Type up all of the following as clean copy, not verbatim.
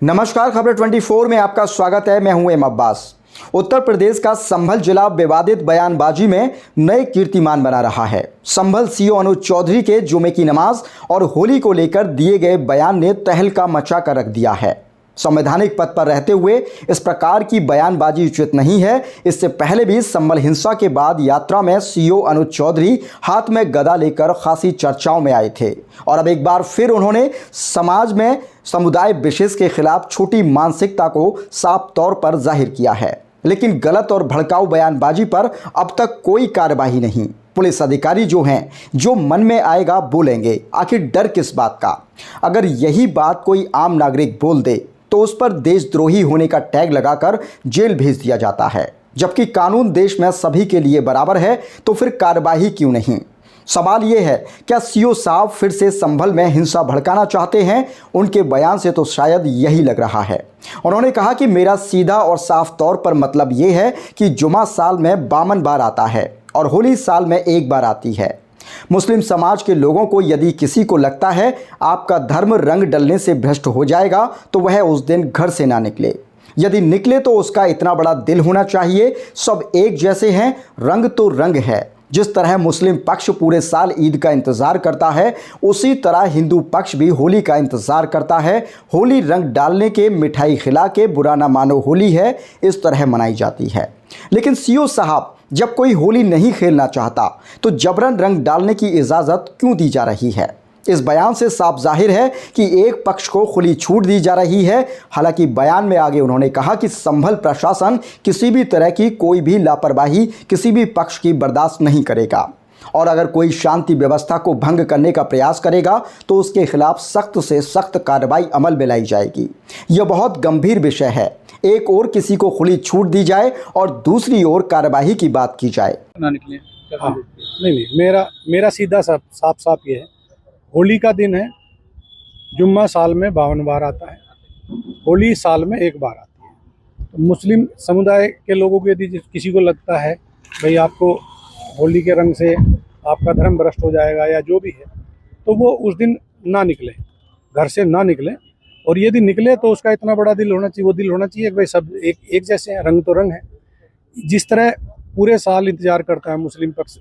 नमस्कार, खबर 24 में आपका स्वागत है। मैं हूं एम अब्बास। उत्तर प्रदेश का संभल जिला विवादित बयानबाजी में नए कीर्तिमान बना रहा है। संभल सीओ अनुज चौधरी के जुमे की नमाज और होली को लेकर दिए गए बयान ने तहलका मचा कर रख दिया है। संवैधानिक पद पर रहते हुए इस प्रकार की बयानबाजी उचित नहीं है। इससे पहले भी संभल हिंसा के बाद यात्रा में सीओ अनुज चौधरी हाथ में गदा लेकर खासी चर्चाओं में आए थे और अब एक बार फिर उन्होंने समाज में समुदाय विशेष के खिलाफ छोटी मानसिकता को साफ तौर पर जाहिर किया है। लेकिन गलत और भड़काऊ बयानबाजी पर अब तक कोई कार्यवाही नहीं। पुलिस अधिकारी जो हैं, जो मन में आएगा बोलेंगे। आखिर डर किस बात का? अगर यही बात कोई आम नागरिक बोल दे तो उस पर देशद्रोही होने का टैग लगाकर जेल भेज दिया जाता है। जबकि कानून देश में सभी के लिए बराबर है, तो फिर कार्यवाही क्यों नहीं? सवाल ये है, क्या सीओ साहब फिर से संभल में हिंसा भड़काना चाहते हैं? उनके बयान से तो शायद यही लग रहा है। उन्होंने कहा कि मेरा सीधा और साफ तौर पर मतलब ये है कि जुमा साल में 52 बार आता है और होली साल में 1 बार आती है। मुस्लिम समाज के लोगों को यदि किसी को लगता है आपका धर्म रंग डलने से भ्रष्ट हो जाएगा तो वह उस दिन घर से ना निकले। यदि निकले तो उसका इतना बड़ा दिल होना चाहिए। सब एक जैसे हैं, रंग तो रंग है। जिस तरह मुस्लिम पक्ष पूरे साल ईद का इंतज़ार करता है, उसी तरह हिंदू पक्ष भी होली का इंतज़ार करता है। होली रंग डालने के, मिठाई खिला के, बुरा ना मानो होली है, इस तरह मनाई जाती है। लेकिन सीओ साहब, जब कोई होली नहीं खेलना चाहता तो जबरन रंग डालने की इजाज़त क्यों दी जा रही है? इस बयान से साफ जाहिर है कि एक पक्ष को खुली छूट दी जा रही है। हालांकि बयान में आगे उन्होंने कहा कि संभल प्रशासन किसी भी तरह की कोई भी लापरवाही किसी भी पक्ष की बर्दाश्त नहीं करेगा और अगर कोई शांति व्यवस्था को भंग करने का प्रयास करेगा तो उसके खिलाफ सख्त से सख्त कार्रवाई अमल में लाई जाएगी। यह बहुत गंभीर विषय है। एक ओर किसी को खुली छूट दी जाए और दूसरी ओर कार्यवाही की बात की जाए। ना निकले। हाँ, नहीं, मेरा सीधा साफ ये है। होली का दिन है, जुम्मा साल में 52 बार आता है, होली साल में 1 बार आती है। तो मुस्लिम समुदाय के लोगों को यदि किसी को लगता है भाई आपको होली के रंग से आपका धर्म भ्रष्ट हो जाएगा या जो भी है, तो वो उस दिन ना निकले, घर से ना निकले। और यदि निकले तो उसका इतना बड़ा दिल होना चाहिए, वो दिल होना चाहिए कि भाई सब एक जैसे हैं, रंग तो रंग है। जिस तरह पूरे साल इंतजार करता है मुस्लिम पक्ष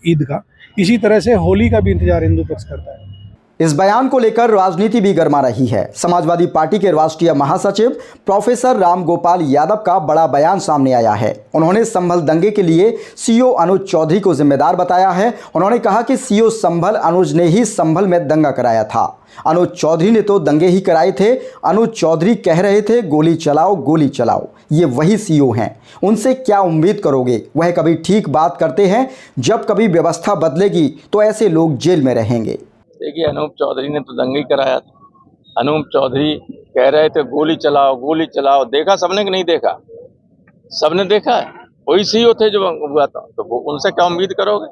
ईद का, इसी तरह से होली का भी इंतजार हिंदू पक्ष करता है। इस बयान को लेकर राजनीति भी गर्मा रही है। समाजवादी पार्टी के राष्ट्रीय महासचिव प्रोफेसर राम गोपाल यादव का बड़ा बयान सामने आया है। उन्होंने संभल दंगे के लिए सीओ अनुज चौधरी को जिम्मेदार बताया है। उन्होंने कहा कि सीओ संभल अनुज ने ही संभल में दंगा कराया था। अनुज चौधरी ने तो दंगे ही कराए थे। अनुज चौधरी कह रहे थे गोली चलाओ, गोली चलाओ। ये वही सीओ हैं। उनसे क्या उम्मीद करोगे? वह कभी ठीक बात करते हैं। जब कभी व्यवस्था बदलेगी तो ऐसे लोग जेल में रहेंगे। देखिए, अनूप चौधरी ने तो दंगा ही कराया था। अनूप चौधरी कह रहे थे गोली चलाओ, गोली चलाओ। देखा सबने कि नहीं देखा? सबने देखा है। वही सीओ थे जो हुआ था, तो वो उनसे क्या उम्मीद करोगे?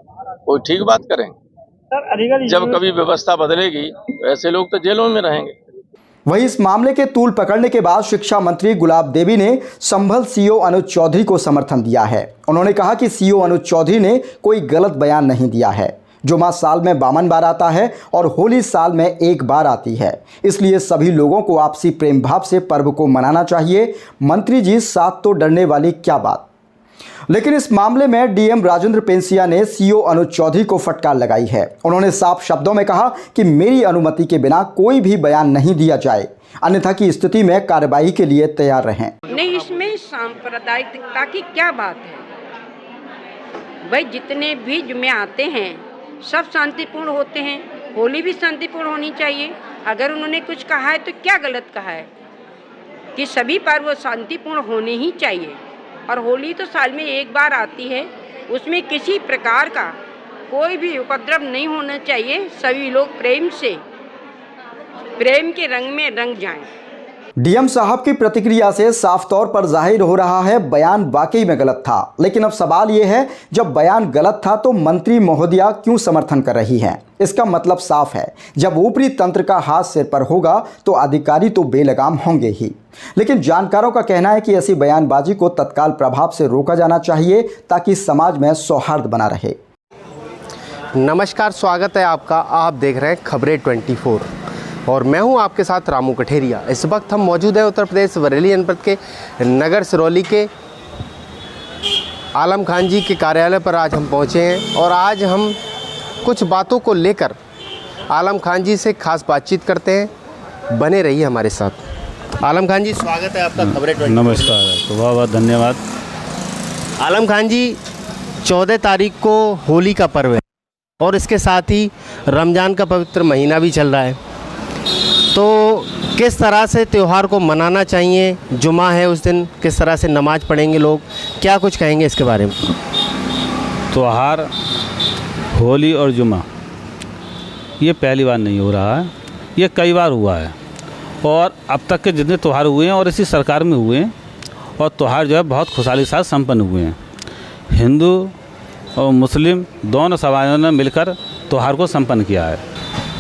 कोई ठीक बात करेंगे? जब कभी व्यवस्था बदलेगी तो ऐसे लोग तो जेलों में रहेंगे। वहीं इस मामले के तूल पकड़ने के बाद शिक्षा मंत्री गुलाब देवी ने संभल सीओ अनुज चौधरी को समर्थन दिया है। उन्होंने कहा कि सीओ अनुज चौधरी ने कोई गलत बयान नहीं दिया है। जुमा साल में 52 बार आता है और होली साल में 1 बार आती है। इसलिए सभी लोगों को आपसी प्रेम भाव से पर्व को मनाना चाहिए। मंत्री जी, साथ तो डरने वाली क्या बात? लेकिन इस मामले में डीएम राजेंद्र पेंसिया ने सीओ अनुज चौधरी को फटकार लगाई है। उन्होंने साफ शब्दों में कहा कि मेरी अनुमति के बिना कोई भी बयान नहीं दिया जाए, अन्यथा की स्थिति में कार्रवाई के लिए तैयार रहें। नहीं, इसमें सांप्रदायिकता की क्या बात है? भाई जितने भी जुमे आते हैं सब शांतिपूर्ण होते हैं। होली भी शांतिपूर्ण होनी चाहिए। अगर उन्होंने कुछ कहा है तो क्या गलत कहा है कि सभी पर्व शांतिपूर्ण होने ही चाहिए। और होली तो साल में 1 बार आती है, उसमें किसी प्रकार का कोई भी उपद्रव नहीं होना चाहिए। सभी लोग प्रेम के रंग में रंग जाएं। डीएम साहब की प्रतिक्रिया से साफ तौर पर जाहिर हो रहा है बयान वाकई में गलत था। लेकिन अब सवाल यह है, जब बयान गलत था तो मंत्री महोदया क्यों समर्थन कर रही हैं? इसका मतलब साफ है, जब ऊपरी तंत्र का हाथ सिर पर होगा तो अधिकारी तो बेलगाम होंगे ही। लेकिन जानकारों का कहना है कि ऐसी बयानबाजी को तत्काल प्रभाव से रोका जाना चाहिए ताकि समाज में सौहार्द बना रहे। नमस्कार, स्वागत है आपका। आप देख रहे हैं खबरें 24। और मैं हूं आपके साथ रामू कठेरिया। इस वक्त हम मौजूद हैं उत्तर प्रदेश बरेली जनपद के नगर सिरौली के आलम खान जी के कार्यालय पर आज हम पहुंचे हैं और आज हम कुछ बातों को लेकर आलम खान जी से खास बातचीत करते हैं। बने रहिए हमारे साथ। आलम खान जी, स्वागत है आपका खबरें 24। नमस्कार, बहुत बहुत धन्यवाद। आलम खान जी, 14 तारीख को होली का पर्व है और इसके साथ ही रमज़ान का पवित्र महीना भी चल रहा है, तो किस तरह से त्यौहार को मनाना चाहिए? जुमा है उस दिन, किस तरह से नमाज़ पढ़ेंगे लोग, क्या कुछ कहेंगे इसके बारे में? त्यौहार होली और जुमा ये पहली बार नहीं हो रहा है, ये कई बार हुआ है और अब तक के जितने त्यौहार हुए हैं और इसी सरकार में हुए हैं और त्यौहार जो है बहुत खुशहाली के साथ संपन्न हुए हैं। हिंदू और मुस्लिम दोनों समुदायों ने मिलकर त्यौहार को संपन्न किया है।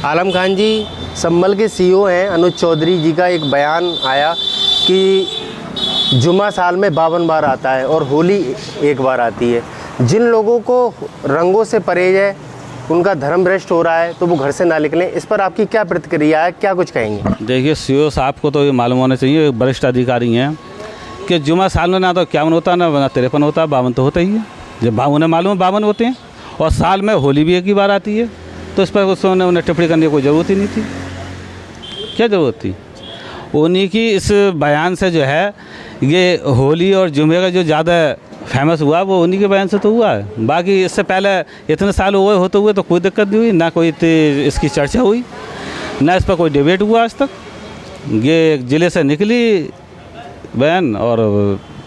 आलम खान जी, संभल के सीईओ हैं अनुज चौधरी जी का एक बयान आया कि जुमा साल में 52 बार आता है और होली एक बार आती है। जिन लोगों को रंगों से परहेज है, उनका धर्म भ्रष्ट हो रहा है, तो वो घर से ना निकलें। इस पर आपकी क्या प्रतिक्रिया है, क्या कुछ कहेंगे? देखिए, सीईओ साहब को तो ये मालूम होना चाहिए, वरिष्ठ अधिकारी हैं, कि जुमा साल में ना तो 51 होता ना 53 होता, 52 तो होता ही है। जब उन्हें मालूम है 52 होते हैं और साल में होली भी एक ही बार आती है, तो इस पर उन्हें टिप्पणी करने की कोई ज़रूरत ही नहीं थी। क्या ज़रूरत थी? उन्हीं की इस बयान से जो है ये होली और जुमे का जो ज़्यादा फेमस हुआ वो उन्हीं के बयान से तो हुआ है। बाकी इससे पहले इतने साल होते हुए तो कोई दिक्कत नहीं हुई, ना कोई इसकी चर्चा हुई, ना इस पर कोई डिबेट हुआ आज तक। ये ज़िले से निकली बयान और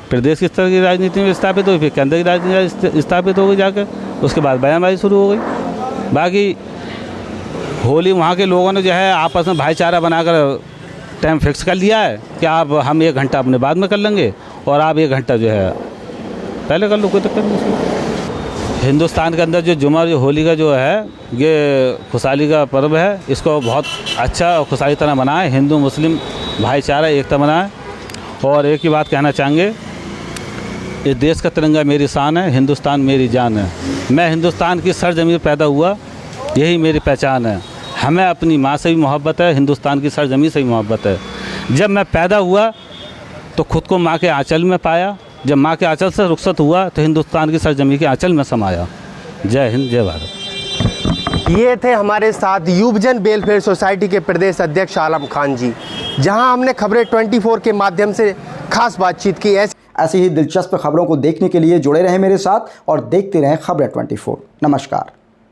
प्रदेश की स्तर की राजनीति में स्थापित हुई, फिर केंद्र की राजनीति स्थापित हो गई जाकर, उसके बाद बयानबाजी शुरू हो गई। बाकी होली वहाँ के लोगों ने जो है आपस में भाईचारा बनाकर टाइम फिक्स कर लिया है कि हम 1 घंटा अपने बाद में कर लेंगे और आप 1 घंटा जो है पहले कर लो, कोई दिक्कत नहीं। हिंदुस्तान के अंदर जो जुमा जो होली का जो है ये खुशहाली का पर्व है, इसको बहुत अच्छा और खुशहाली तरह मनाएं, हिंदू मुस्लिम भाईचारा एकता मनाएं। और एक ही बात कहना चाहेंगे, इस देश का तिरंगा मेरी शान है, हिंदुस्तान मेरी जान है। मैं हिंदुस्तान की सरजमीन पैदा हुआ, यही मेरी पहचान है। हमें अपनी माँ से भी मोहब्बत है, हिंदुस्तान की सरजमीन से भी मोहब्बत है। जब मैं पैदा हुआ तो खुद को माँ के आंचल में पाया, जब माँ के आंचल से रुखसत हुआ तो हिंदुस्तान की सरजमीन के आंचल में समाया। जय हिंद, जय भारत। ये थे हमारे साथ युवजन वेलफेयर सोसाइटी के प्रदेश अध्यक्ष आलम खान जी, जहां हमने खबरें 24 के माध्यम से खास बातचीत की। ऐसी ही दिलचस्प खबरों को देखने के लिए जुड़े रहें मेरे साथ और देखते रहें खबरें 24। नमस्कार।